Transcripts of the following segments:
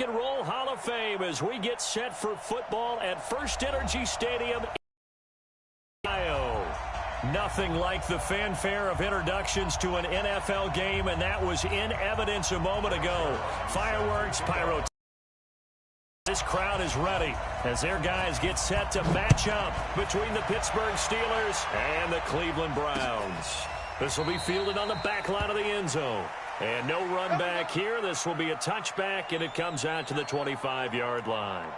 and Roll Hall of Fame as we get set for football at First Energy Stadium in Ohio. Nothing like the fanfare of introductions to an NFL game, and that was in evidence a moment ago. Fireworks, pyrotechnics. This crowd is ready as their guys get set to match up between the Pittsburgh Steelers and the Cleveland Browns. This will be fielded on the back line of the end zone. And no run back here. This will be a touchback, and it comes out to the 25-yard line.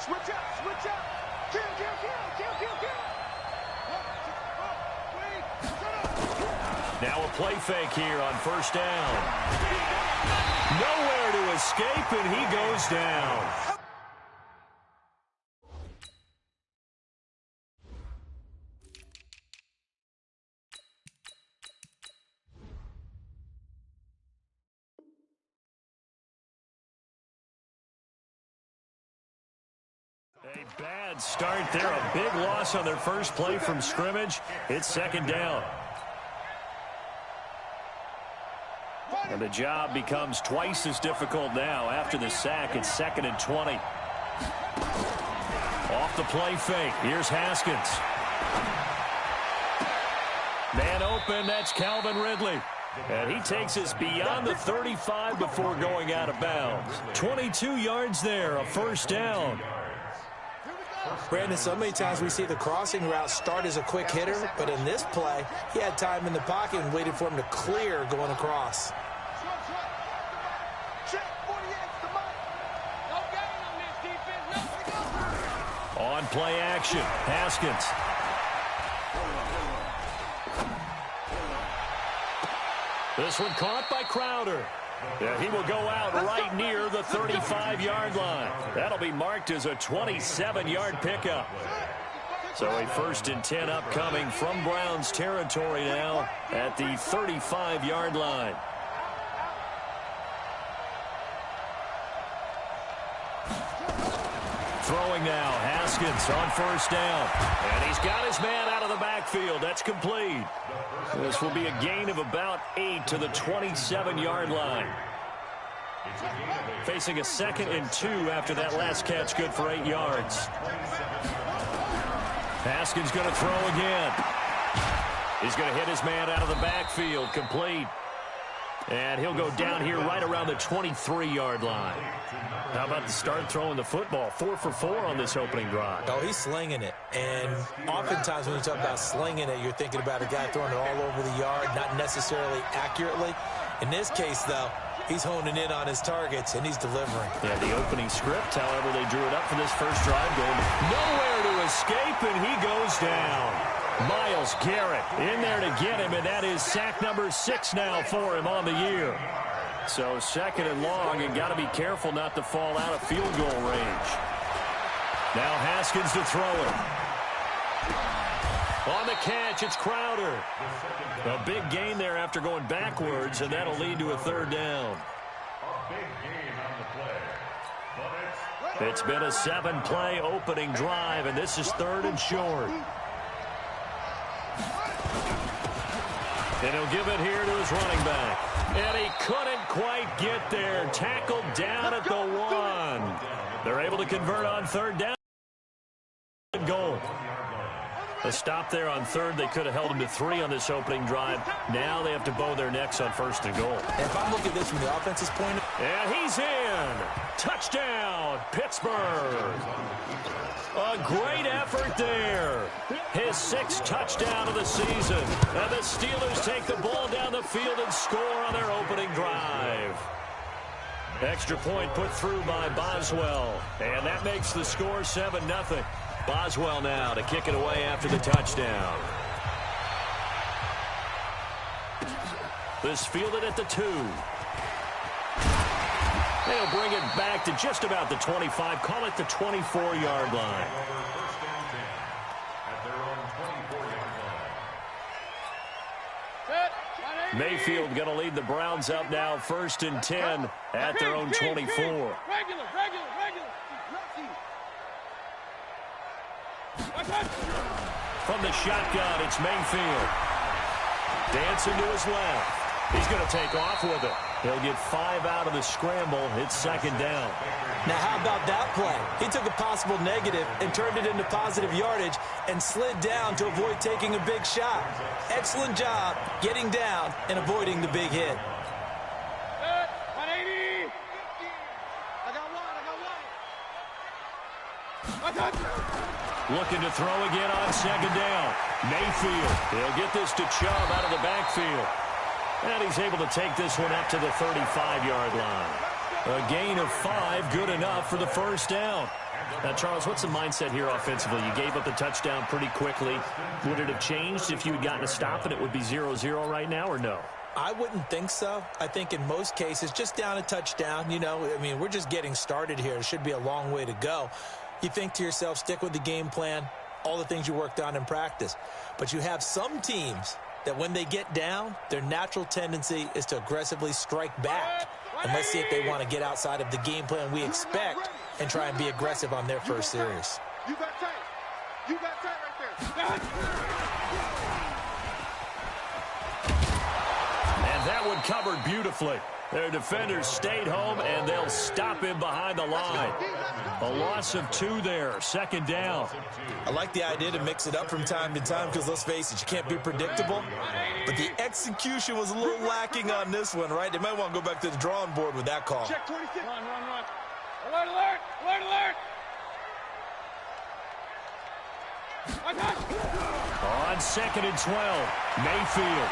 Switch up, switch up. Kill, kill, kill, kill, kill, kill. Now a play fake here on first down. Nowhere to escape, and he goes down. A bad start there. A big loss on their first play from scrimmage. It's second down. And the job becomes twice as difficult now. After the sack, it's 2nd and 20. Off the play fake. Here's Haskins. Man open. That's Calvin Ridley. And he takes us beyond the 35 before going out of bounds. 22 yards there. A first down. Brandon, so many times we see the crossing route start as a quick hitter, but in this play, he had time in the pocket and waited for him to clear going across. On play action, Haskins. This one caught by Crowder. Yeah, he will go out right near the 35-yard line. That'll be marked as a 27-yard pickup. So a 1st and 10 upcoming from Browns territory now at the 35-yard line. Throwing now, Haskins on first down. And he's got his man out of the backfield. That's complete. This will be a gain of about 8 to the 27-yard line. Facing a 2nd and 2 after that last catch, good for 8 yards. Haskins going to throw again. He's going to hit his man out of the backfield, complete. And he'll go down here right around the 23-yard line. How about the start throwing the football? 4 for 4 on this opening drive. Oh, he's slinging it. And oftentimes when you talk about slinging it, you're thinking about a guy throwing it all over the yard, not necessarily accurately. In this case, though, he's honing in on his targets, and he's delivering. Yeah, the opening script, however, they drew it up for this first drive. Going nowhere to escape, and he goes down. Myles Garrett in there to get him, and that is sack number 6 now for him on the year. So 2nd and long, and got to be careful not to fall out of field goal range. Now Haskins to throw it. On the catch, it's Crowder. A big gain there after going backwards, and that'll lead to a 3rd down. It's been a 7-play opening drive, and this is 3rd and short. And he'll give it here to his running back. And he couldn't quite get there. Tackled down at the 1. They're able to convert on 3rd down. Goal. A stop there on 3rd. They could have held him to 3 on this opening drive. Now they have to bow their necks on 1st and goal. And if I'm looking at this from the offense's point of view. And he's in. Touchdown, Pittsburgh. A great effort there. His 6th touchdown of the season. And the Steelers take the ball down the field and score on their opening drive. Extra point put through by Boswell. And that makes the score 7-0. Boswell now to kick it away after the touchdown. This fielded at the 2. They'll bring it back to just about the 25. Call it the 24-yard line. Mayfield going to lead the Browns up now, 1st and 10 at their own 24. From the shotgun, it's Mayfield. Dancing to his left. He's going to take off with it. He'll get 5 out of the scramble. It's second down. Now, how about that play? He took a possible negative and turned it into positive yardage and slid down to avoid taking a big shot. Excellent job getting down and avoiding the big hit. 180. I got one. Looking to throw again on second down. Mayfield. He'll get this to Chubb out of the backfield. And he's able to take this one up to the 35-yard line. A gain of 5, good enough for the first down. Now, Charles, what's the mindset here offensively? You gave up the touchdown pretty quickly. Would it have changed if you had gotten a stop and it would be 0-0 right now, or no? I wouldn't think so. I think in most cases, just down a touchdown, we're just getting started here. It should be a long way to go. You think to yourself, stick with the game plan, all the things you worked on in practice. But you have some teams that when they get down, their natural tendency is to aggressively strike back. And let's see if they want to get outside of the game plan we expect and try and be aggressive on their first series. You got tight. You got tight right there. And that one covered beautifully. Their defenders stayed home, and they'll stop him behind the line. A loss of 2 there, second down. I like the idea to mix it up from time to time because, let's face it, you can't be predictable. But the execution was a little lacking on this one, right? They might want to go back to the drawing board with that call. Check 26. Run. Alert, alert, alert, alert. On second and 12, Mayfield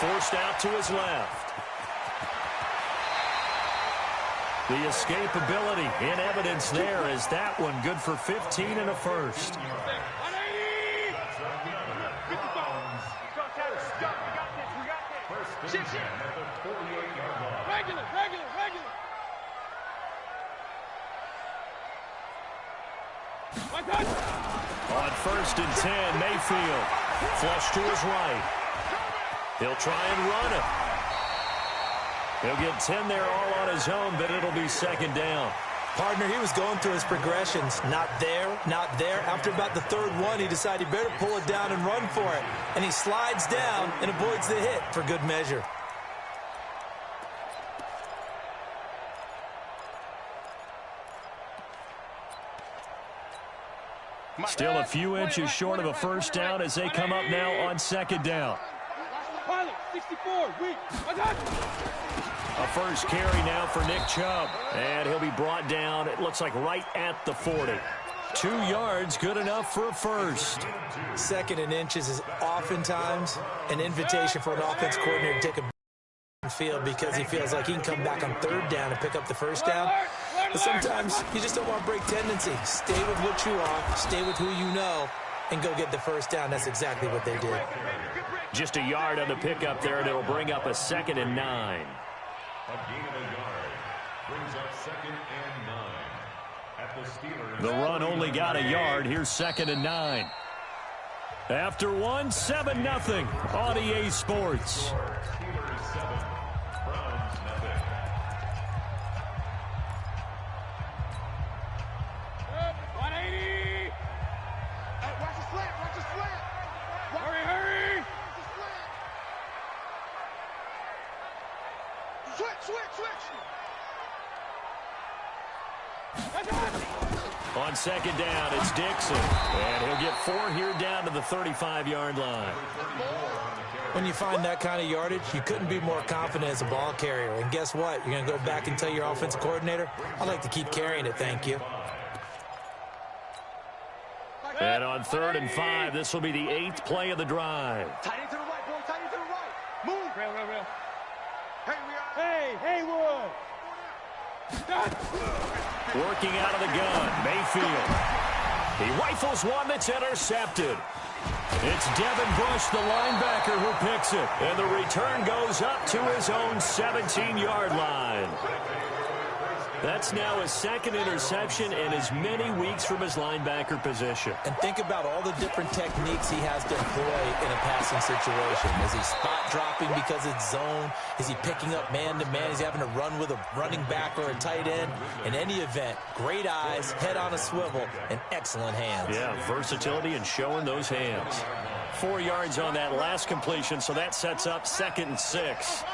forced out to his left. The escapability in evidence there is that one good for 15 and a first. 180. Regular. On first and 10, Mayfield flush to his right. He'll try and run it. He'll get 10 there all on his own, but it'll be second down. Partner, he was going through his progressions. Not there, not there. After about the third one, he decided he better pull it down and run for it. And he slides down and avoids the hit for good measure. Still a few inches short of a first down as they come up now on second down. Pilot, 64, weak. A first carry now for Nick Chubb. And he'll be brought down, it looks like right at the 40. 2 yards, good enough for a first. Second and inches is oftentimes an invitation for an offense coordinator to take a field because he feels like he can come back on third down and pick up the first down. But sometimes you just don't want to break tendency. Stay with what you are, stay with who you know, and go get the first down. That's exactly what they did. Just a yard on the pickup there, and it'll bring up a second and 9. A gain of a yard brings up second and 9. At the Steelers. The run only got a yard. Here's second and 9. After one, 7-0 on EA Sports. Steelers 7, Browns nothing. Watch the slant. Hurry. Switch. On second down, it's Dixon. And he'll get 4 here down to the 35-yard line. When you find that kind of yardage, you couldn't be more confident as a ball carrier. And guess what? You're going to go back and tell your offensive coordinator, I'd like to keep carrying it, thank you. And on third and 5, this will be the 8th play of the drive. Tight end to the right, boy. Tight end to the right. Move. Real. Hey, we are. Hey, Haywood. Working out of the gun, Mayfield. He rifles one that's intercepted. It's Devin Bush, the linebacker, who picks it. And the return goes up to his own 17-yard line. That's now his second interception in as many weeks from his linebacker position. And think about all the different techniques he has to employ in a passing situation. Is he spot dropping because it's zone? Is he picking up man-to-man? Is he having to run with a running back or a tight end? In any event, great eyes, head on a swivel, and excellent hands. Yeah, versatility and showing those hands. 4 yards on that last completion, so that sets up 2nd and 6.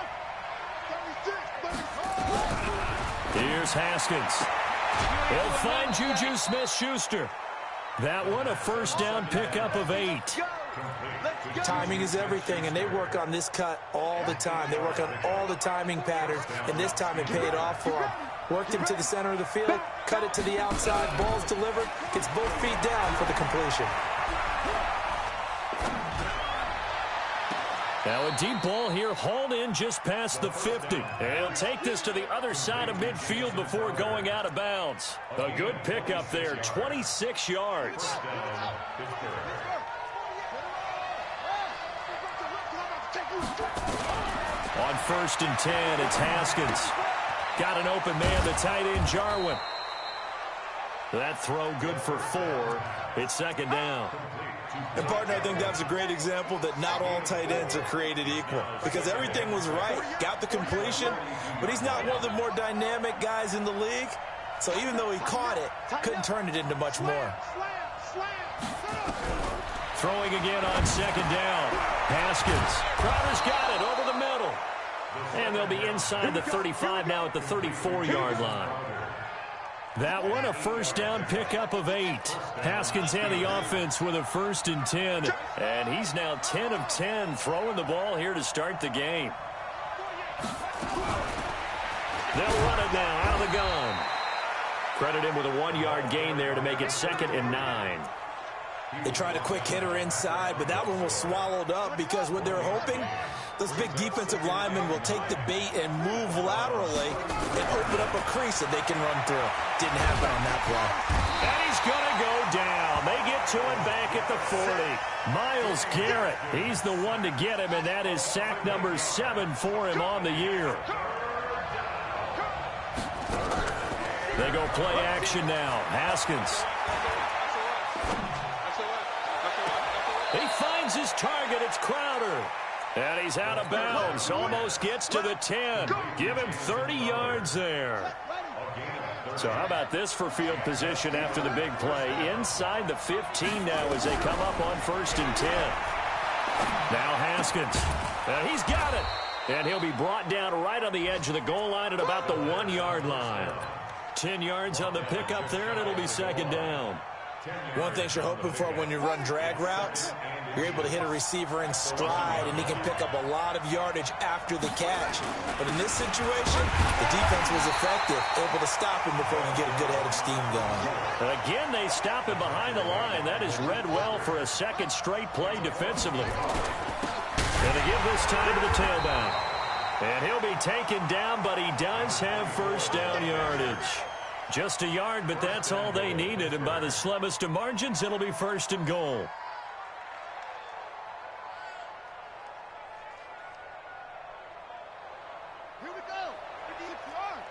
Here's Haskins. He'll find Juju Smith-Schuster. That one a first down pickup of 8. Timing is everything, and they work on this cut all the time. They work on all the timing patterns, and this time it paid off for him. Worked him to the center of the field, cut it to the outside, ball's delivered, gets both feet down for the completion. Now a deep ball here, hauled in just past the 50. And he'll take this to the other side of midfield before going out of bounds. A good pickup there, 26 yards. On 1st and 10, it's Haskins. Got an open man, the tight end, Jarwin. That throw good for 4. It's 2nd down. And, partner, I think that's a great example that not all tight ends are created equal, because everything was right. Got the completion, but he's not one of the more dynamic guys in the league. So even though he caught it, couldn't turn it into much more. Throwing again on 2nd down. Haskins. Crowder's got it over the middle. And they'll be inside the 35 now at the 34-yard line. That one a first down pickup of 8. Haskins and the offense with a 1st and 10. And he's now 10 of 10 throwing the ball here to start the game. They'll run it now out of the gun. Credit him with a 1-yard gain there to make it 2nd and 9. They tried a quick hitter inside, but that one was swallowed up because what they're hoping, those big defensive linemen will take the bait and move laterally and open up a crease that they can run through. Didn't happen on that play. And he's going to go down. They get to him back at the 40. Myles Garrett, he's the one to get him, and that is sack number 7 for him on the year. They go play action now. Haskins. He finds his target. It's Crowder. And he's out of bounds. Almost gets to the 10. Give him 30 yards there. So how about this for field position after the big play? Inside the 15 now as they come up on 1st and 10. Now Haskins. He's got it. And he'll be brought down right on the edge of the goal line at about the 1-yard line. 10 yards on the pickup there, and it'll be 2nd down. One thing you're hoping for when you run drag routes, you're able to hit a receiver in stride, and he can pick up a lot of yardage after the catch. But in this situation, the defense was effective, able to stop him before he can get a good head of steam going. Again, they stop him behind the line. That is read well for a 2nd straight play defensively. And they give this time to the tailback. And he'll be taken down, but he does have 1st down yardage. Just a yard, but that's all they needed. And by the slimmest of margins, it'll be 1st and goal. Here we go. 56 yards.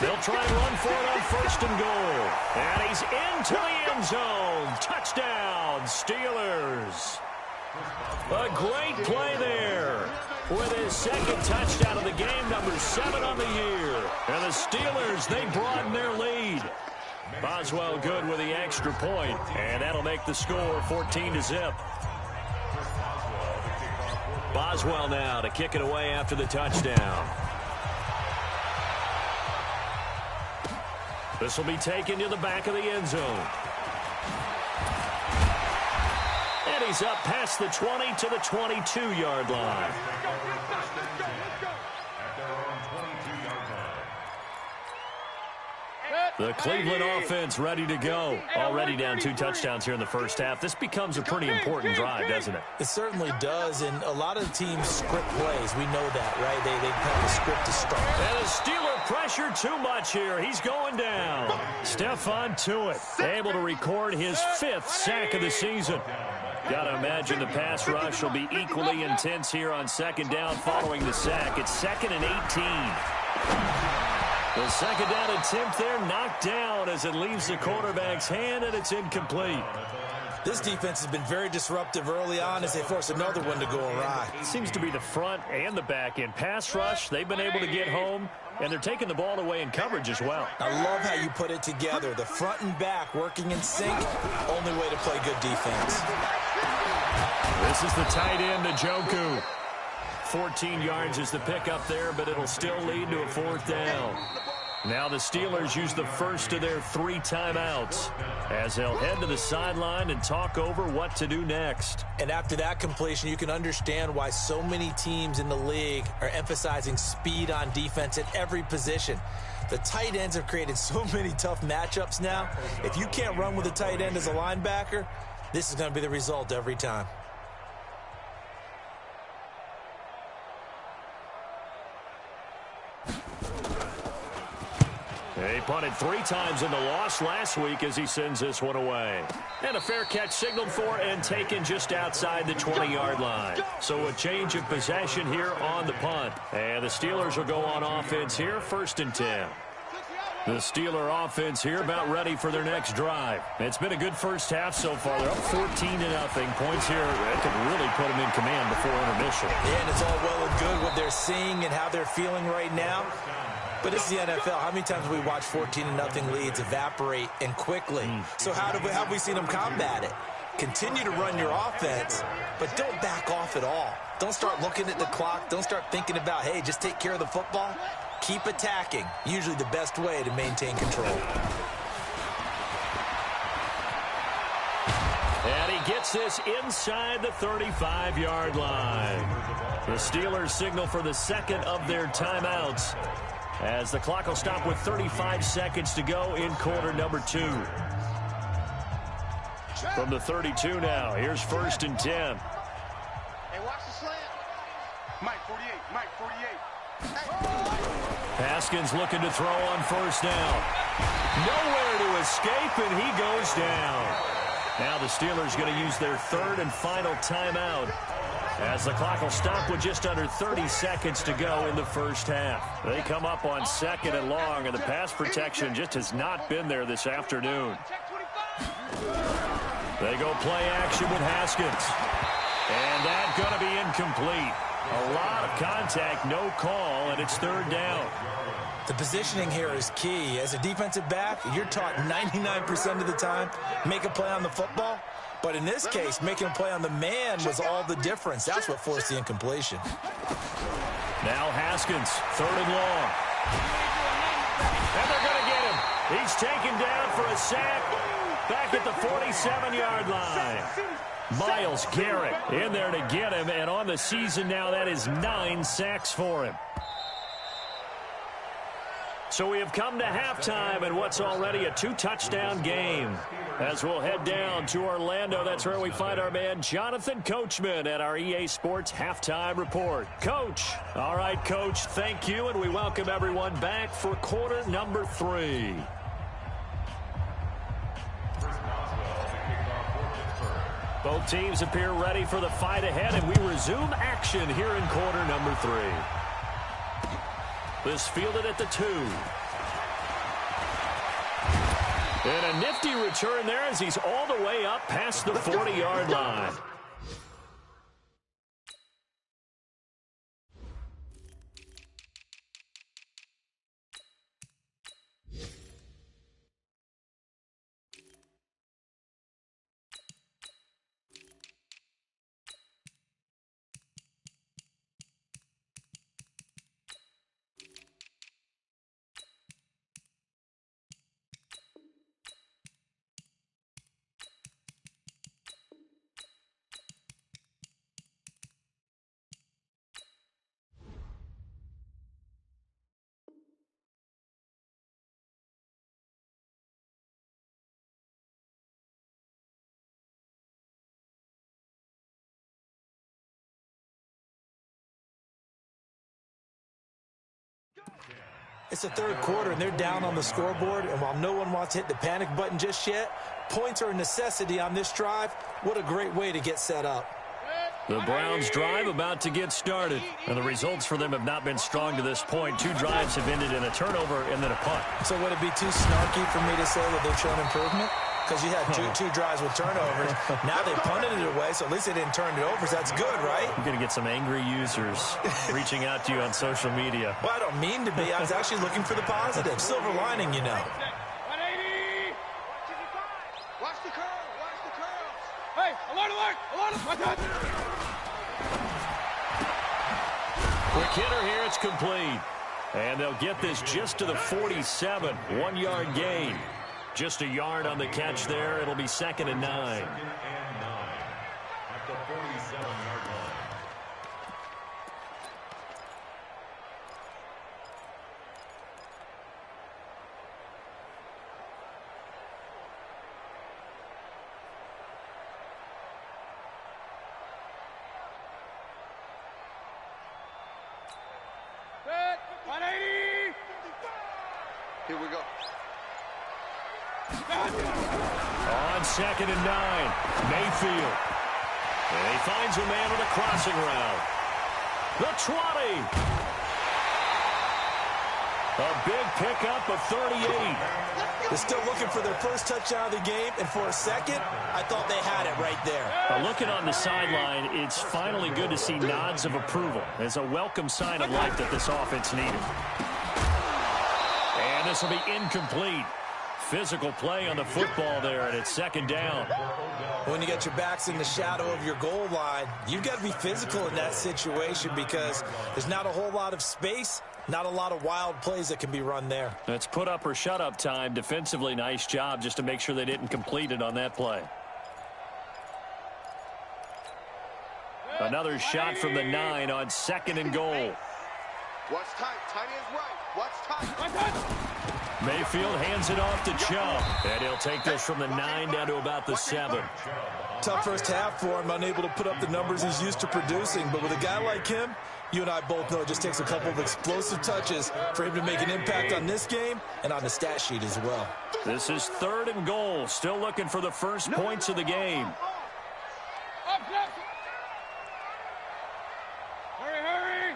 They'll try and run for it on 1st and goal. And he's into the end zone. Touchdown, Steelers. A great play there. With his 2nd touchdown of the game, number 7 on the year. And the Steelers, they broaden their lead. Boswell good with the extra point, and that'll make the score 14-0. Boswell now to kick it away after the touchdown. This will be taken to the back of the end zone. And he's up past the 20 to the 22-yard line. The Cleveland offense ready to go. Already down 2 touchdowns here in the first half. This becomes a pretty important drive, doesn't it? It certainly does, and a lot of teams script plays. We know that, right? They have a script to start. And a Steeler pressure too much here. He's going down. Stephon Tuitt able to record his 5th sack of the season. Got to imagine the pass rush will be equally intense here on second down following the sack. It's 2nd and 18. The second down attempt there knocked down as it leaves the quarterback's hand, and it's incomplete. This defense has been very disruptive early on as they force another one to go awry. It seems to be the front and the back end. Pass rush, they've been able to get home, and they're taking the ball away in coverage as well. I love how you put it together. The front and back working in sync, only way to play good defense. This is the tight end, Njoku. 14 yards is the pickup there, but it'll still lead to a 4th down. Now the Steelers use the first of their 3 timeouts as they'll head to the sideline and talk over what to do next. And after that completion, you can understand why so many teams in the league are emphasizing speed on defense at every position. The tight ends have created so many tough matchups now. If you can't run with a tight end as a linebacker, this is going to be the result every time. He punted 3 times in the loss last week as he sends this one away. And a fair catch signaled for and taken just outside the 20-yard line. So a change of possession here on the punt. And the Steelers will go on offense here, 1st and 10. The Steeler offense here about ready for their next drive. It's been a good first half so far. They're up 14-0. Points here that could really put them in command before intermission. Yeah, and it's all well and good what they're seeing and how they're feeling right now. But it's the NFL. How many times have we watched 14-0 leads evaporate and quickly? So how have we seen them combat it? Continue to run your offense, but don't back off at all. Don't start looking at the clock. Don't start thinking about, hey, just take care of the football. Keep attacking. Usually the best way to maintain control. And he gets this inside the 35-yard line. The Steelers signal for the second of their timeouts, as the clock will stop with 35 seconds to go in quarter number 2. From the 32 now, here's 1st and 10. Hey, watch the slant. Mike 48, Mike 48. Haskins looking to throw on 1st down. Nowhere to escape, and he goes down. Now the Steelers going to use their 3rd and final timeout, as the clock will stop with just under 30 seconds to go in the first half. They come up on 2nd and long, and the pass protection just has not been there this afternoon. They go play action with Haskins. And that's going to be incomplete. A lot of contact, no call, and it's 3rd down. The positioning here is key. As a defensive back, you're taught 99% of the time, make a play on the football. But in this case, making a play on the man was all the difference. That's what forced the incompletion. Now Haskins, 3rd and long. And they're going to get him. He's taken down for a sack back at the 47-yard line. Myles Garrett in there to get him, and on the season now, that is 9 sacks for him. So we have come to halftime in what's already a 2-touchdown game. As we'll head down to Orlando, that's where we find our man Jonathan Coachman at our EA Sports Halftime Report. Coach. All right, Coach, thank you, and we welcome everyone back for quarter number 3. Both teams appear ready for the fight ahead, and we resume action here in quarter number 3. This fielded at the 2. And a nifty return there as he's all the way up past the 40-yard line. It's the third quarter, and they're down on the scoreboard, and while no one wants to hit the panic button just yet, points are a necessity on this drive. What a great way to get set up. The Browns' drive about to get started, and the results for them have not been strong to this point. 2 drives have ended in a turnover and then a punt. So would it be too snarky for me to say that they've shown improvement? Because you had two drives with turnovers. Now they punted it away, so at least they didn't turn it over, so that's good, right? You're going to get some angry users reaching out to you on social media. Well, I don't mean to be. I was actually looking for the positive. Silver lining, you know. 180! Watch the curl! Watch the curls! Hey, alert, alert! Alert! Quick hitter here, it's complete. And they'll get this just to the 47. 1-yard gain. Just a yard on the catch there. It'll be 2nd and 9. At the 47-yard line. Set! 180! Here we go. On 2nd and 9, Mayfield. And he finds a man on a crossing route. The 20. A big pickup of 38. They're still looking for their first touchdown of the game, and for a second, I thought they had it right there. Looking on the sideline, it's finally good to see nods of approval. It's a welcome sign of life that this offense needed. And this will be incomplete. Physical play on the football there, and it's 2nd down. When you get your backs in the shadow of your goal line, you've got to be physical in that situation because there's not a whole lot of space, not a lot of wild plays that can be run there. That's put up or shut up time. Defensively, nice job just to make sure they didn't complete it on that play. Another shot from the 9 on 2nd and goal. Watch tight. Tight is right. Watch tight. Mayfield hands it off to Chubb. And he'll take this from the 9 down to about the 7. Tough first half for him, unable to put up the numbers he's used to producing. But with a guy like him, you and I both know it just takes a couple of explosive touches for him to make an impact on this game and on the stat sheet as well. This is 3rd and goal. Still looking for the first points of the game. Hurry!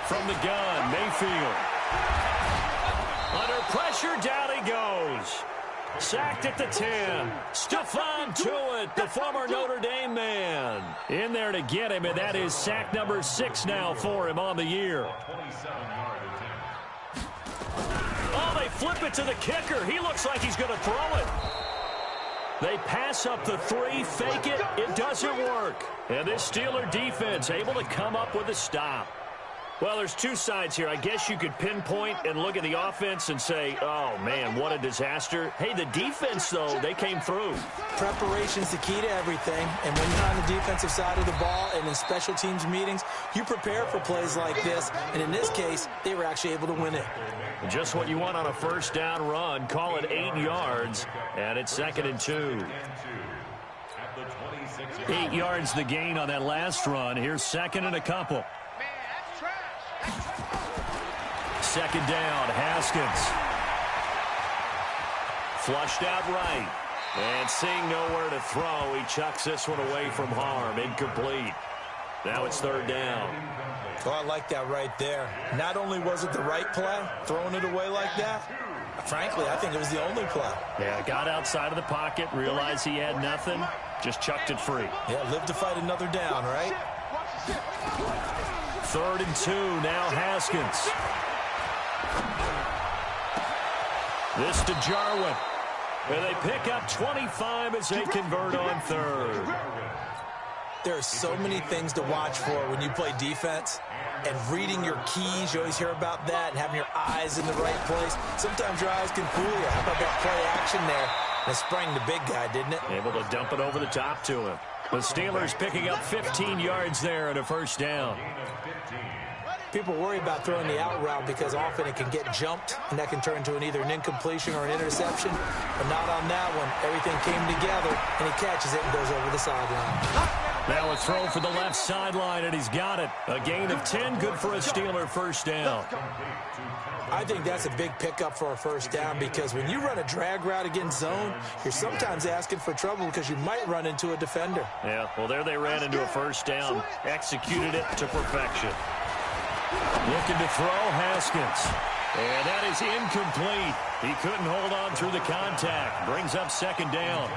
From the gun, Mayfield. Under pressure, down he goes. Sacked at the 10. Stephon Tuitt, the former Notre Dame man. In there to get him, and that is sack number 6 now for him on the year. Oh, they flip it to the kicker. He looks like he's going to throw it. They pass up the 3, fake it. It doesn't work. And this Steeler defense able to come up with a stop. Well, there's 2 sides here. I guess you could pinpoint and look at the offense and say, oh, man, what a disaster. Hey, the defense, though, they came through. Preparation's the key to everything. And when you're on the defensive side of the ball and in special teams meetings, you prepare for plays like this. And in this case, they were actually able to win it. Just what you want on a first down run. Call it 8 yards, and it's 2nd and 2. 8 yards the gain on that last run. Here's 2nd and a couple. 2nd down, Haskins. Flushed out right. And seeing nowhere to throw, he chucks this one away from harm. Incomplete. Now it's 3rd down. Oh, I like that right there. Not only was it the right play, throwing it away like that, frankly, I think it was the only play. Yeah, got outside of the pocket, realized he had nothing, just chucked it free. Yeah, live to fight another down, right? 3rd and 2, now Haskins. This to Jarwin. And they pick up 25 as they convert on 3rd. There are so many things to watch for when you play defense. And reading your keys, you always hear about that, and having your eyes in the right place. Sometimes your eyes can fool you. How about that play action there? And it sprang the big guy, didn't it? Able to dump it over the top to him. The Steelers picking up 15 yards there and a first down. People worry about throwing the out route because often it can get jumped, and that can turn into either an incompletion or an interception. But not on that one. Everything came together, and he catches it and goes over the sideline. Now a throw for the left sideline, and he's got it. A gain of 10, good for a Steeler first down. I think that's a big pickup for a first down because when you run a drag route against zone, you're sometimes asking for trouble because you might run into a defender. Yeah, well, there they ran into a first down. Executed it to perfection. Looking to throw, Haskins. And that is incomplete. He couldn't hold on through the contact. Brings up second down.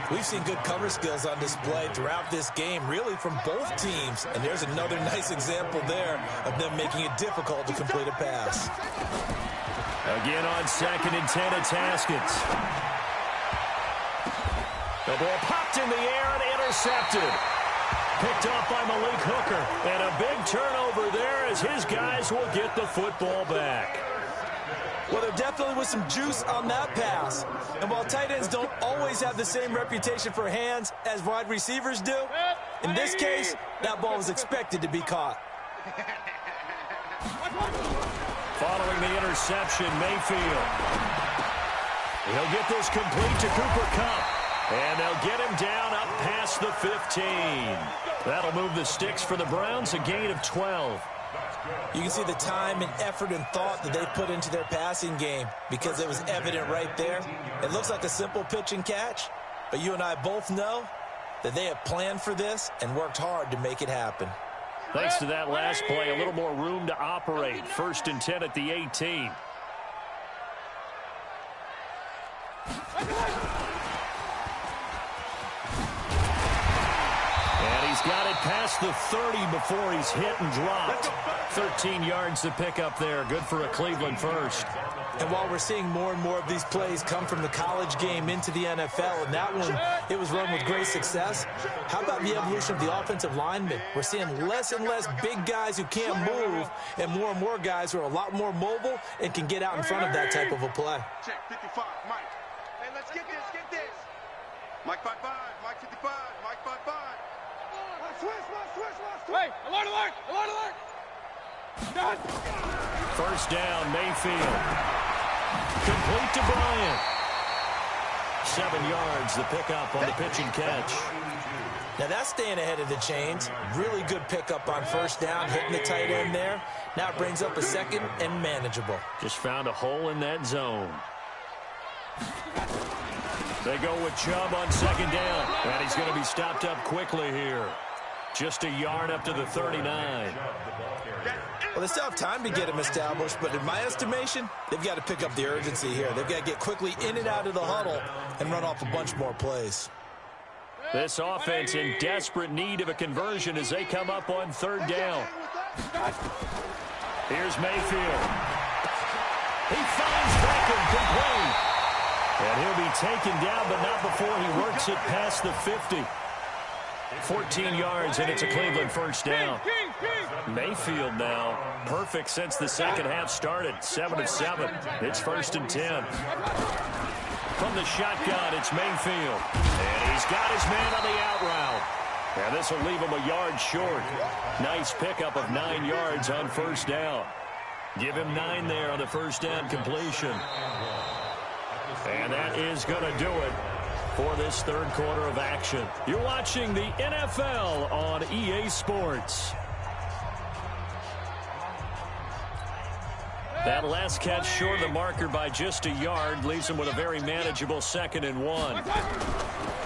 We've seen good cover skills on display throughout this game, really from both teams. And there's another nice example there of them making it difficult to complete a pass. Again on 2nd and 10, it's Haskins. The ball popped in the air and intercepted. Picked off by Malik Hooker. And a big turnover there as his guys will get the football back. Well, there definitely was some juice on that pass. And while tight ends don't always have the same reputation for hands as wide receivers do, in this case, that ball was expected to be caught. Following the interception, Mayfield. He'll get this complete to Cooper Kupp. And they'll get him down up past the 15. That'll move the sticks for the Browns, a gain of 12. You can see the time and effort and thought that they put into their passing game because it was evident right there. It looks like a simple pitch and catch, but you and I both know that they have planned for this and worked hard to make it happen. Thanks to that last play, a little more room to operate. 1st and 10 at the 18. Got it past the 30 before he's hit and dropped. 13 yards to pick up there. Good for a Cleveland first. And while we're seeing more and more of these plays come from the college game into the NFL, and that one, it was run with great success, how about the evolution of the offensive linemen? We're seeing less and less big guys who can't move and more guys who are a lot more mobile and can get out in front of that type of a play. Check 55, Mike. Hey, let's get this. Mike 55, Mike 55, Mike 55. Switch. Hey, alert! Done. First down, Mayfield. Complete to Bryant. 7 yards, the pickup on the pitch and catch. Now that's staying ahead of the chains. Really good pickup on first down, hitting the tight end there. Now it brings up a second and manageable. Just found a hole in that zone. They go with Chubb on 2nd down. And he's going to be stopped up quickly here. Just a yard up to the 39. Well, they still have time to get him established, but in my estimation, they've got to pick up the urgency here. They've got to get quickly in and out of the huddle and run off a bunch more plays. This offense in desperate need of a conversion as they come up on 3rd down. Here's Mayfield. He finds Beckham complete. And he'll be taken down, but not before he works it past the 50. 14 yards, and it's a Cleveland first down. Mayfield now, perfect since the second half started. 7 of 7. It's 1st and 10. From the shotgun, it's Mayfield. And he's got his man on the out route. And this will leave him a yard short. Nice pickup of 9 yards on first down. Give him 9 there on the first down completion. And that is going to do it for this 3rd quarter of action. You're watching the NFL on EA Sports. That last catch short of the marker by just a yard leaves him with a very manageable 2nd and 1.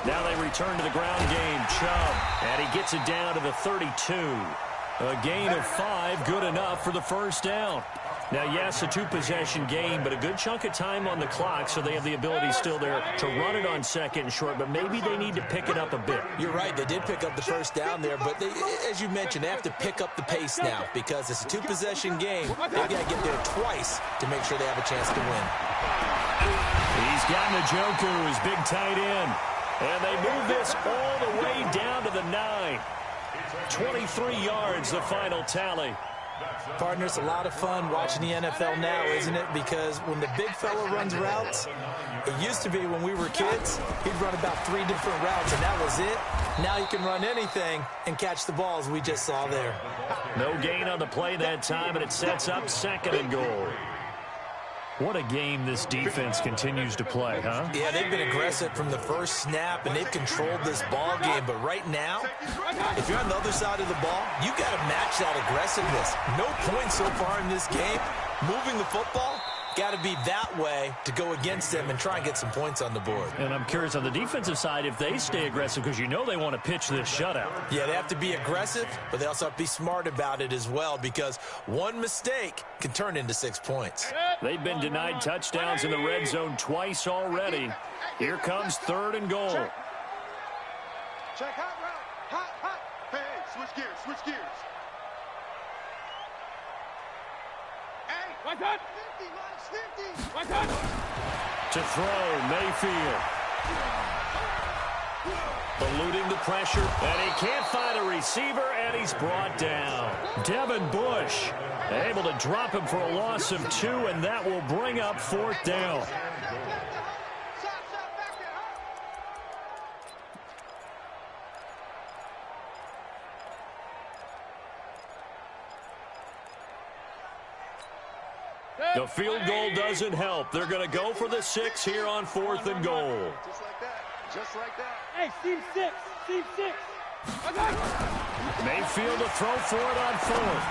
Now they return to the ground game. Chubb, and he gets it down to the 32. A gain of 5, good enough for the first down. Now, yes, a 2-possession game, but a good chunk of time on the clock, so they have the ability still there to run it on 2nd and short, but maybe they need to pick it up a bit. You're right. They did pick up the first down there, but they, as you mentioned, they have to pick up the pace now because it's a 2-possession game. They've got to get there twice to make sure they have a chance to win. He's got Njoku, his big tight end, and they move this all the way down to the 9. 23 yards, the final tally. Partner, it's a lot of fun watching the NFL now, isn't it? Because when the big fella runs routes, it used to be when we were kids, he'd run about 3 different routes, and that was it. Now he can run anything and catch the balls we just saw there. No gain on the play that time, and it sets up 2nd and goal. What a game this defense continues to play, huh? Yeah, they've been aggressive from the first snap, and they've controlled this ball game. But right now, if you're on the other side of the ball, you got to match that aggressiveness. No points so far in this game. Moving the football, got to be that way to go against them and try and get some points on the board. And I'm curious on the defensive side if they stay aggressive, because you know they want to pitch this shutout. Yeah, they have to be aggressive, but they also have to be smart about it as well, because one mistake can turn into 6 points. They've been denied touchdowns in the red zone twice already. Here comes 3rd and goal. Check hot route. Hot. Hey, switch gears, switch gears. Hey, Right on. 50, Right on. To throw, Mayfield. Eluding the pressure, and he can't find a receiver, and he's brought down. Devin Bush able to drop him for a loss of 2, and that will bring up 4th down. The field goal doesn't help. They're going to go for the 6 here on 4th and goal. Just like that. Just like that. Hey, team 6. Team 6. Okay. Mayfield to throw for it on 4th.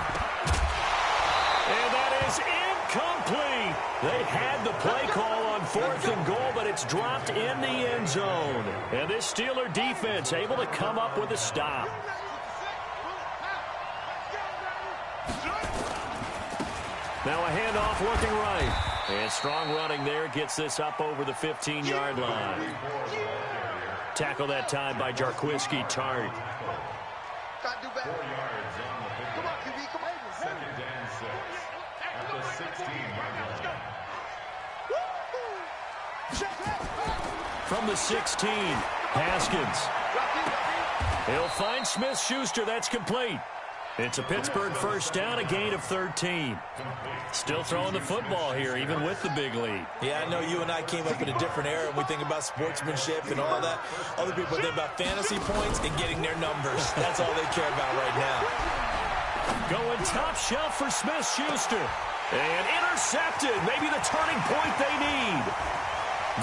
And that is incomplete. They had the play call on 4th and goal, but it's dropped in the end zone. And this Steeler defense able to come up with a stop. Now a handoff looking right. And strong running there gets this up over the 15-yard line. Tackle that time by Jarquiski Tart. Gotta do better. 4 yards on the 50. Come on, QB, come on. Second and 6 at the 16-yard line. From the 16, Haskins. He'll find Smith-Schuster. That's complete. It's a Pittsburgh first down, a gain of 13. Still throwing the football here, even with the big lead. Yeah, I know you and I came up in a different era, and we think about sportsmanship and all that. Other people think about fantasy points and getting their numbers. That's all they care about right now. Going top shelf for Smith-Schuster. And intercepted. Maybe the turning point they need.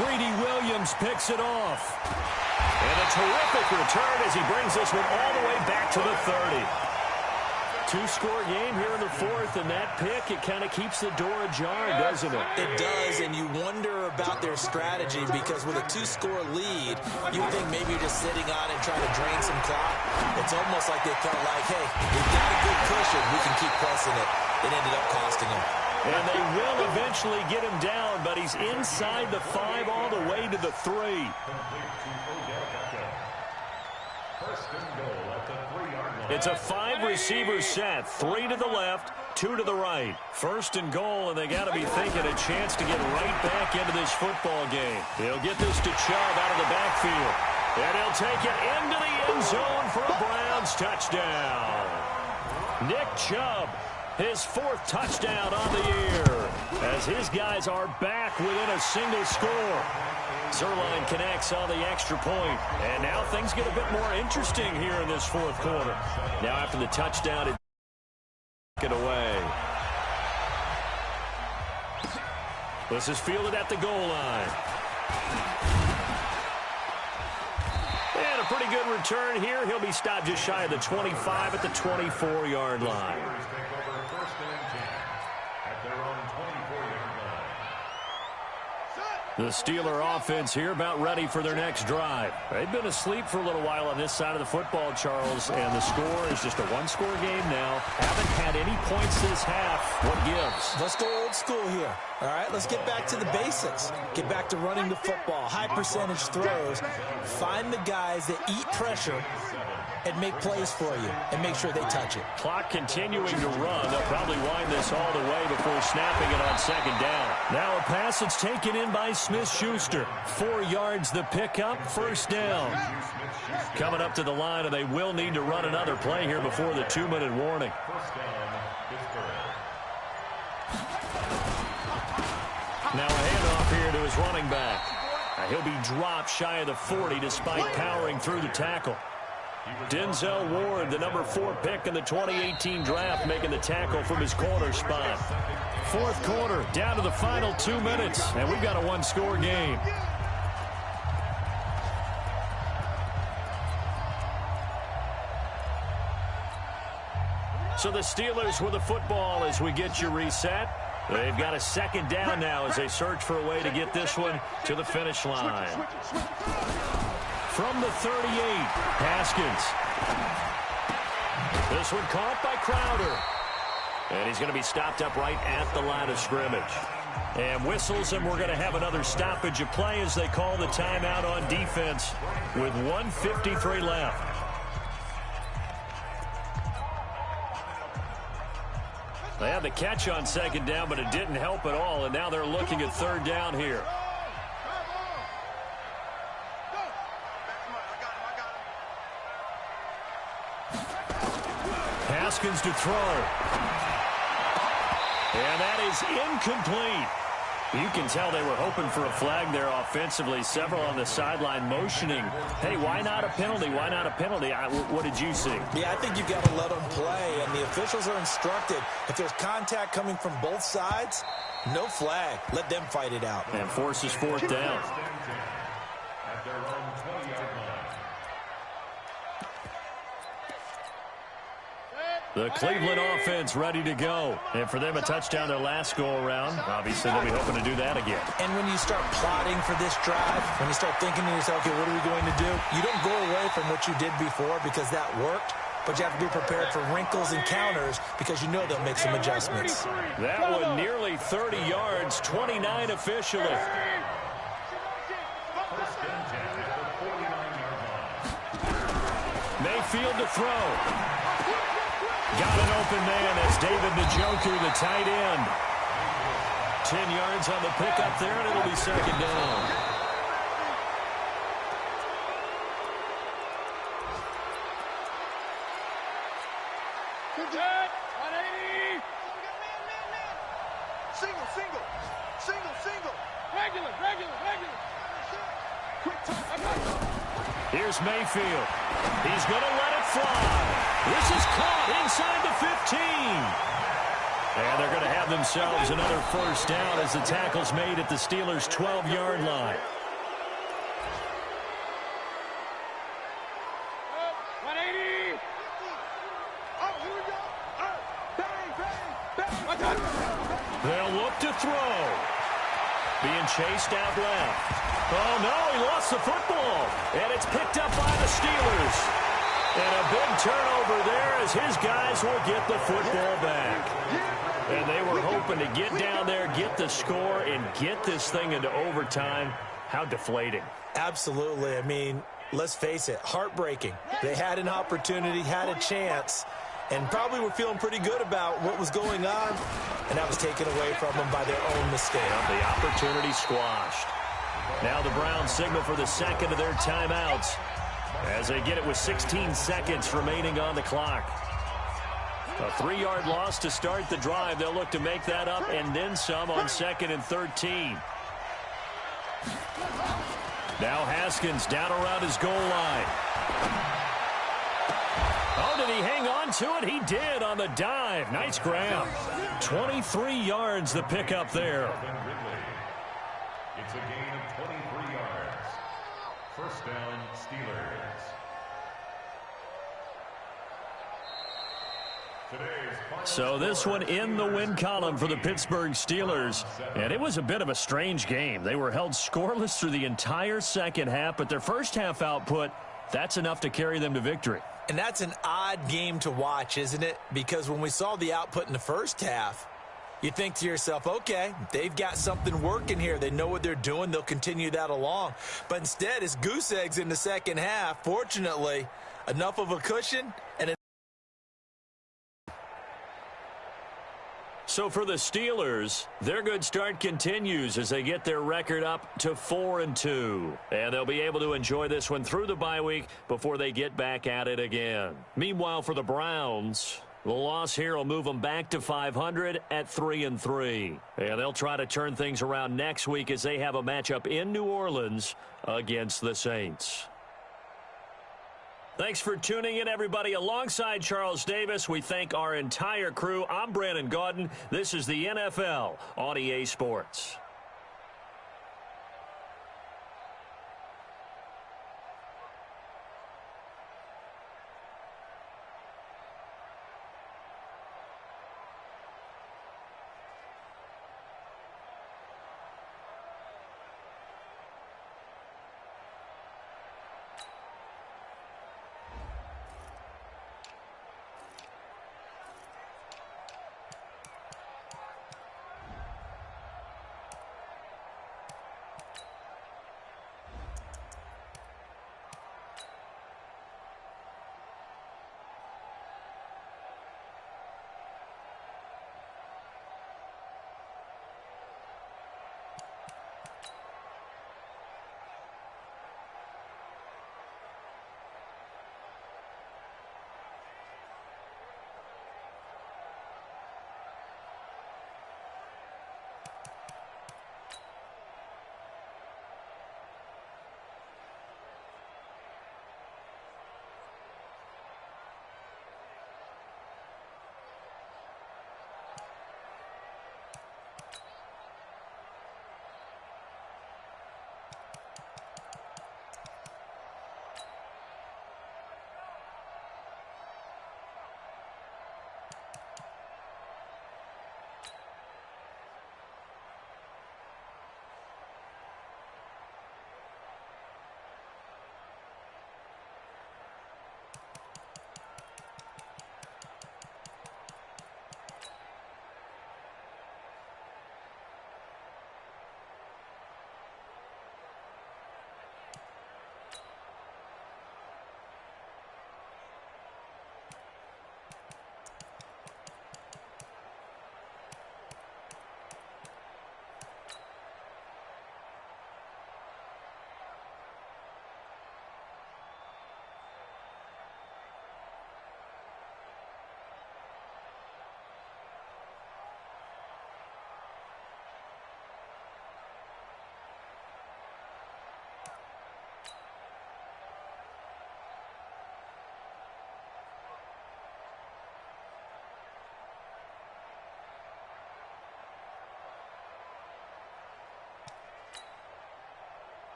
Greedy Williams picks it off. And a terrific return as he brings this one all the way back to the 30. 2-score game here in the 4th, and that pick, it kind of keeps the door ajar, doesn't it? It does, and you wonder about their strategy, because with a 2-score lead, you would think maybe you're just sitting on it trying to drain some clock. It's almost like they felt like, hey, we've got a good cushion. We can keep pressing it. It ended up costing them. And they will eventually get him down, but he's inside the 5 all the way to the 3. First and goal at the 3-yard line. It's a 5-receiver set, 3 to the left, 2 to the right. First and goal, and they got to be thinking a chance to get right back into this football game. He'll get this to Chubb out of the backfield. And he'll take it into the end zone for a Browns touchdown. Nick Chubb, his 4th touchdown on the year, as his guys are back within a single score. Zerline connects on the extra point, and now things get a bit more interesting here in this 4th quarter. Now after the touchdown, it's it away. This is fielded at the goal line. And a pretty good return here. He'll be stopped just shy of the 25 at the 24-yard line. First and 10 at their own 24-yard line. The Steeler offense here about ready for their next drive. They've been asleep for a little while on this side of the football, Charles, and the score is just a 1-score game now. Haven't had any points this half. What gives? Let's go old school here. All right, let's get back to the basics. Get back to running the football, high percentage throws. Find the guys that eat pressure and make plays for you and make sure they touch it. Clock continuing to run. They'll probably wind this all the way before snapping it on 2nd down. Now a pass that's taken in by Smith-Schuster. 4 yards the pickup, 1st down. Coming up to the line, and they will need to run another play here before the 2-minute warning. First down, Pittsburgh. Now a handoff here to his running back. He'll be dropped shy of the 40 despite powering through the tackle. Denzel Ward, the number 4 pick in the 2018 draft, making the tackle from his corner spot. Fourth quarter, down to the final 2 minutes, and we've got a one-score game. So the Steelers with the football as we get you reset. They've got a second down now as they search for a way to get this one to the finish line. From the 38, Haskins. This one caught by Crowder. And he's going to be stopped up right at the line of scrimmage. And whistles, and we're going to have another stoppage of play as they call the timeout on defense with 1:53 left. They had the catch on second down, but it didn't help at all, and now they're looking at third down here. Haskins to throw. And that is incomplete. You can tell they were hoping for a flag there offensively. Several on the sideline motioning. Hey, why not a penalty? Why not a penalty? What did you see? Yeah, I think you've got to let them play, and the officials are instructed. If there's contact coming from both sides, no flag. Let them fight it out. And forces fourth down. At their own 20-yard line. The Cleveland offense ready to go. And for them, a touchdown their last go-around. Obviously, they'll be hoping to do that again. And when you start plotting for this drive, when you start thinking to yourself, okay, what are we going to do? You don't go away from what you did before because that worked, but you have to be prepared for wrinkles and counters because you know they'll make some adjustments. That one nearly 30 yards, 29 officially. Mayfield to throw. Got an open man as David Njoku, the tight end. 10 yards on the pickup there, and it'll be second down. Single. Regular. Here's Mayfield. He's going to let it fly. This is caught inside the 15. And they're going to have themselves another first down as the tackle's made at the Steelers' 12-yard line. 180. Oh, here we go. Bang. They'll look to throw. Being chased out left. Oh, no, he lost the football. And it's picked up by the Steelers. And a big turnover there as his guys will get the football back. And they were hoping to get down there, get the score, and get this thing into overtime. How deflating. Absolutely. I mean, let's face it, heartbreaking. They had an opportunity, had a chance, and probably were feeling pretty good about what was going on, and that was taken away from them by their own mistake. Well, the opportunity squashed. Now the Browns signal for the second of their timeouts as they get it with 16 seconds remaining on the clock. A 3-yard loss to start the drive. They'll look to make that up and then some on 2nd and 13. Now Haskins down around his goal line. Oh, did he hang on to it? He did on the dive. Nice grab. 23 yards the pickup there. It's a gain of 23 yards. First down, Steelers. So this one in the win column for the Pittsburgh Steelers. And it was a bit of a strange game. They were held scoreless through the entire second half, but their first half output, that's enough to carry them to victory. And that's an odd game to watch, isn't it? Because when we saw the output in the first half, you think to yourself, okay, they've got something working here. They know what they're doing. They'll continue that along. But instead, it's goose eggs in the second half. Fortunately, enough of a cushion and So for the Steelers, their good start continues as they get their record up to 4-2. And they'll be able to enjoy this one through the bye week before they get back at it again. Meanwhile, for the Browns, the loss here will move them back to 500 at 3-3. And they'll try to turn things around next week as they have a matchup in New Orleans against the Saints. Thanks for tuning in, everybody. Alongside Charles Davis, we thank our entire crew. I'm Brandon Gaudin. This is the NFL on EA Sports.